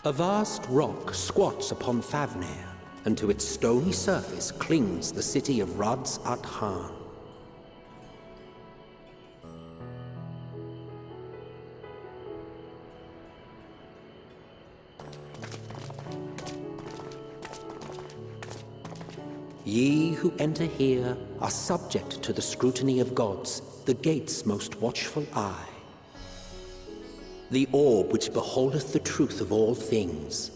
A vast rock squats upon Favnir, and to its stony surface clings the city of Radz-at-Han. Ye who enter here are subject to the scrutiny of gods, the gate's most watchful eye. The orb which beholdeth the truth of all things.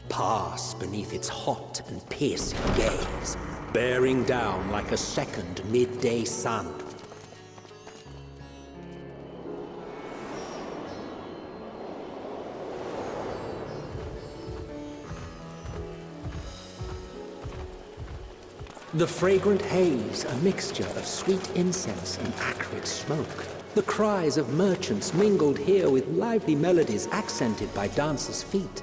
Pass beneath its hot and piercing gaze, bearing down like a second midday sun. The fragrant haze, a mixture of sweet incense and acrid smoke. The cries of merchants mingled here with lively melodies accented by dancers' feet.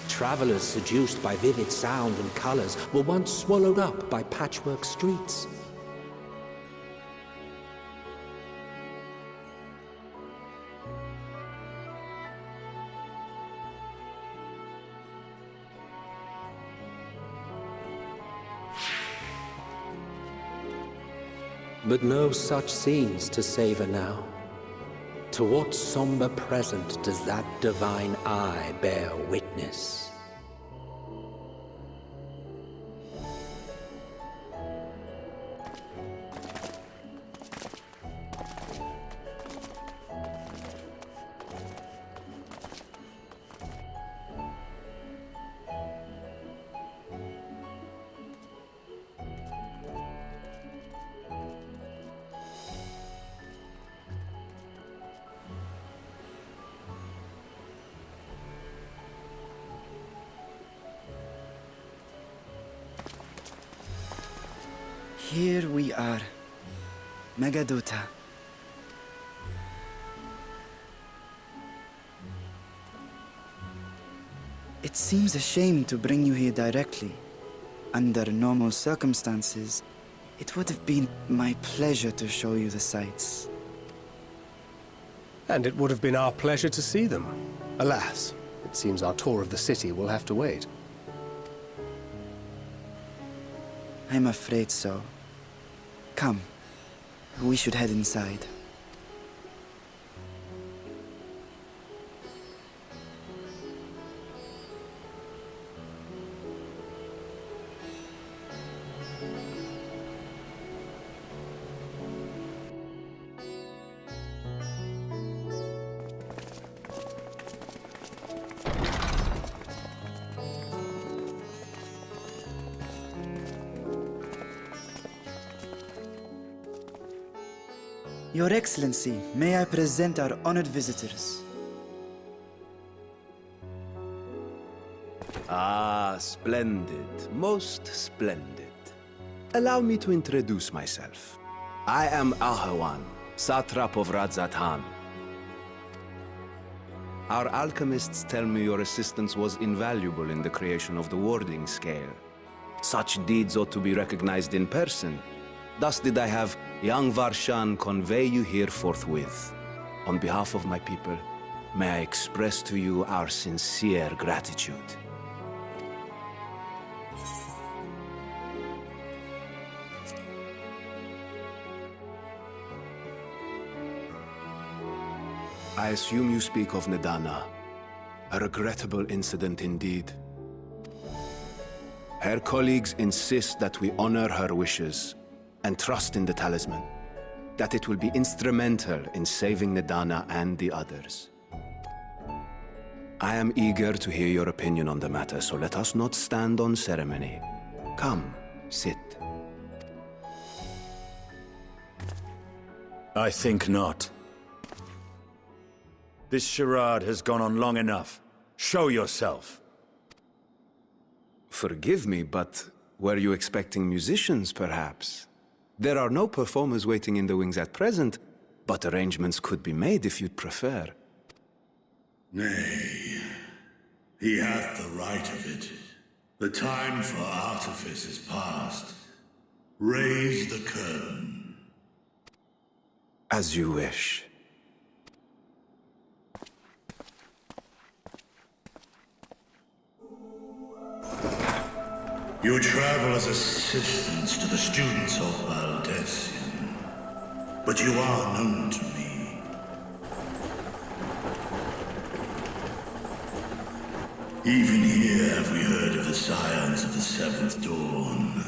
Travelers seduced by vivid sound and colors were once swallowed up by patchwork streets. But no such scenes to savor now. To what somber present does that divine eye bear witness? Here we are, Megadota. It seems a shame to bring you here directly. Under normal circumstances, it would have been my pleasure to show you the sights. And it would have been our pleasure to see them. Alas, it seems our tour of the city will have to wait. I'm afraid so. Come, we should head inside. Your Excellency, may I present our honored visitors? Ah, splendid. Most splendid. Allow me to introduce myself. I am Arsane, Satrap of Radz-at-Han. Our alchemists tell me your assistance was invaluable in the creation of the warding scale. Such deeds ought to be recognized in person. Thus did I have young Arsane convey you here forthwith. On behalf of my people, may I express to you our sincere gratitude. I assume you speak of Nedana. A regrettable incident indeed. Her colleagues insist that we honor her wishes and trust in the talisman, that it will be instrumental in saving Nedana and the others. I am eager to hear your opinion on the matter, so let us not stand on ceremony. Come, sit. I think not. This charade has gone on long enough. Show yourself. Forgive me, but were you expecting musicians, perhaps? There are no performers waiting in the wings at present, but arrangements could be made if you'd prefer. Nay, He hath the right of it. The time for artifice is past. Raise the curtain. As you wish. You travel as assistants to the students of Valdesian, but you are known to me. Even here have we heard of the scions of the Seventh Dawn.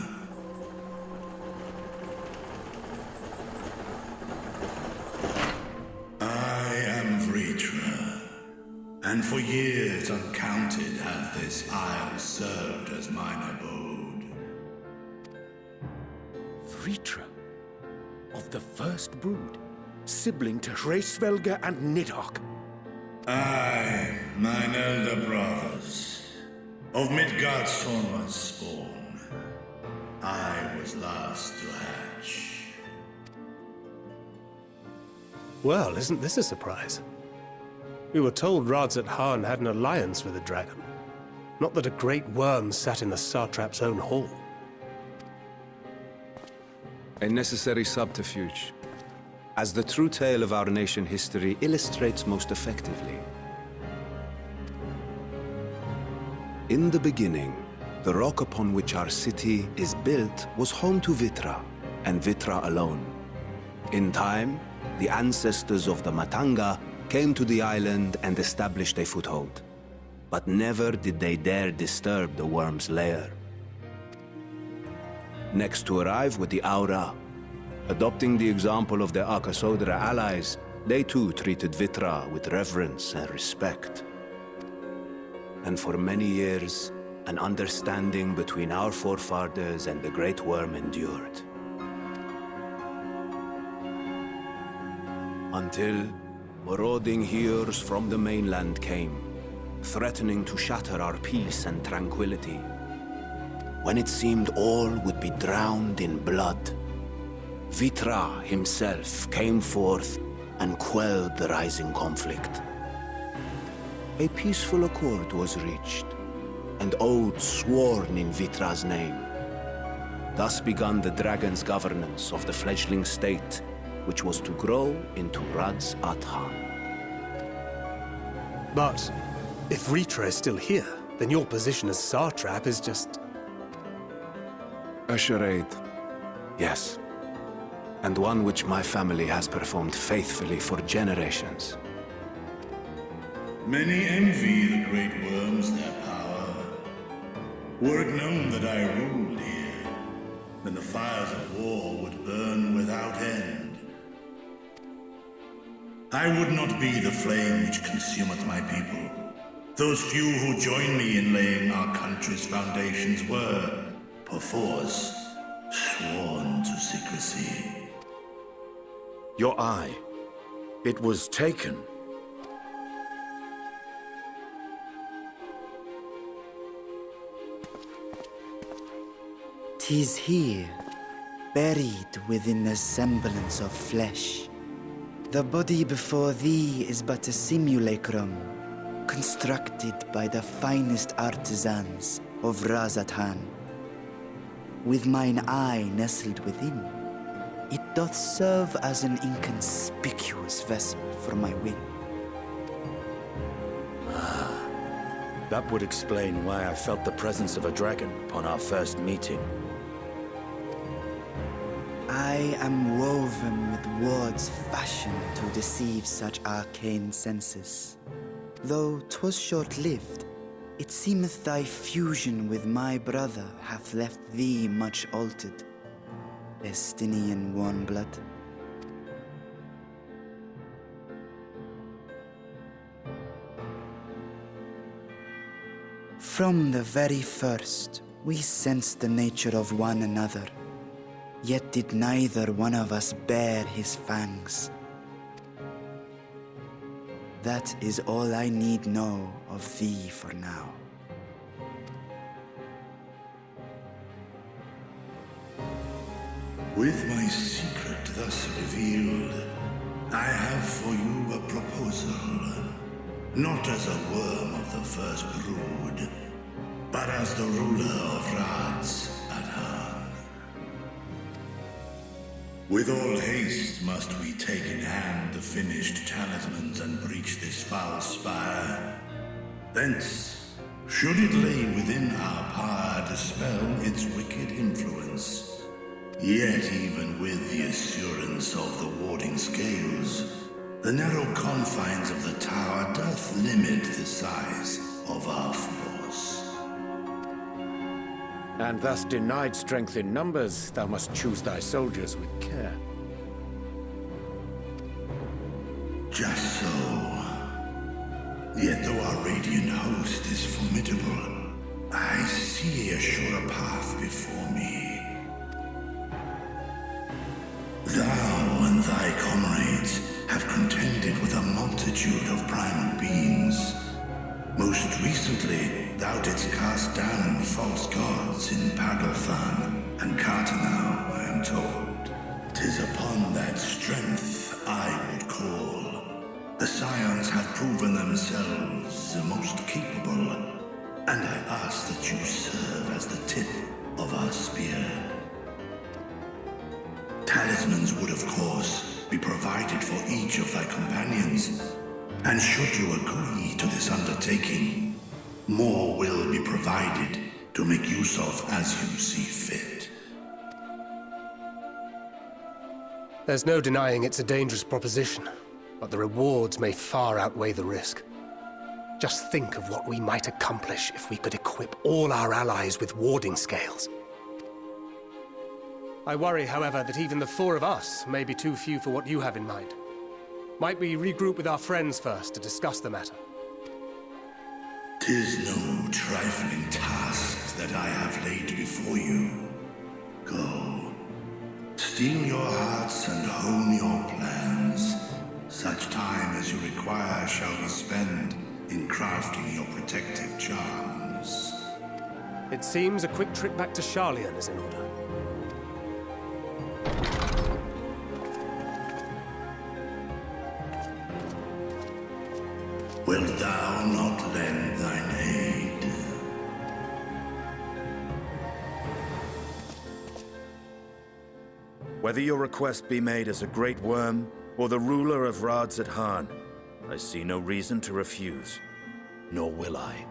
I am Vritra, and for years uncounted hath this isle served as mine abode. Vritra, of the First Brood, sibling to Hraesvelgr and Nidhogg. Aye, mine elder brothers, of Midgardsormr's spawn, I was last to hatch. Well, isn't this a surprise? We were told Radz-at-Han had an alliance with the dragon. Not that a great worm sat in the Satrap's own hall. A necessary subterfuge, as the true tale of our nation history illustrates most effectively. In the beginning, the rock upon which our city is built was home to Vitra, and Vitra alone. In time, the ancestors of the Matanga came to the island and established a foothold. But never did they dare disturb the worm's lair. Next to arrive were the Aura. Adopting the example of their Akasodra allies, they too treated Vitra with reverence and respect. And for many years, an understanding between our forefathers and the Great Worm endured. Until marauding heroes from the mainland came, threatening to shatter our peace and tranquility. When it seemed all would be drowned in blood, Vitra himself came forth and quelled the rising conflict. A peaceful accord was reached, and oaths sworn in Vitra's name. Thus began the dragon's governance of the fledgling state, which was to grow into Radz-at-Han. But if Vritra is still here, then your position as Satrap is just... A charade, yes. And one which my family has performed faithfully for generations. Many envy the Great Worms their power. Were it known that I ruled here, then the fires of war would burn without end. I would not be the flame which consumeth my people. Those few who join me in laying our country's foundations were, perforce, sworn to secrecy. Your eye. It was taken. "'Tis here, buried within the semblance of flesh. The body before thee is but a simulacrum, constructed by the finest artisans of Radz-at-Han. With mine eye nestled within, it doth serve as an inconspicuous vessel for my wind." That would explain why I felt the presence of a dragon upon our first meeting. I am woven with words fashioned to deceive such arcane senses. Though 'twas short-lived, it seemeth thy fusion with my brother hath left thee much altered, Estinian warmblood. From the very first, we sensed the nature of one another, yet did neither one of us bare his fangs. That is all I need know of thee for now. With my secret thus revealed, I have for you a proposal. Not as a worm of the first brood, but as the ruler of Radz-at-Han. With all haste must we take in hand the finished talismans and breach this foul spire. Thence, should it lay within our power, dispel its wicked influence. Yet even with the assurance of the warding scales, the narrow confines of the tower doth limit the size of our force. And thus denied strength in numbers, thou must choose thy soldiers with care. Just so. Yet though our radiant host is formidable, I see a surer path before me. Thou and thy comrades have contended with a multitude of primal beings. Most recently, thou didst cast down false gods in Edgelord and Cartanau, I am told. 'Tis upon that strength I would call. The Scions have proven themselves the most capable, and I ask that you serve as the tip of our spear. Talismans would, of course, be provided for each of thy companions, and should you agree to this undertaking, more will be provided to make use of as you see fit. There's no denying it's a dangerous proposition, but the rewards may far outweigh the risk. Just think of what we might accomplish if we could equip all our allies with warding scales. I worry, however, that even the four of us may be too few for what you have in mind. Might we regroup with our friends first to discuss the matter? 'Tis no trifling task that I have laid before you. Go, steel your hearts and hone your plans. Such time as you require shall be spent in crafting your protective charms. It seems a quick trip back to Charlian is in order. Wilt thou not lend thine aid? Whether your request be made as a great worm, or the ruler of Radz-at-Han, I see no reason to refuse. Nor will I.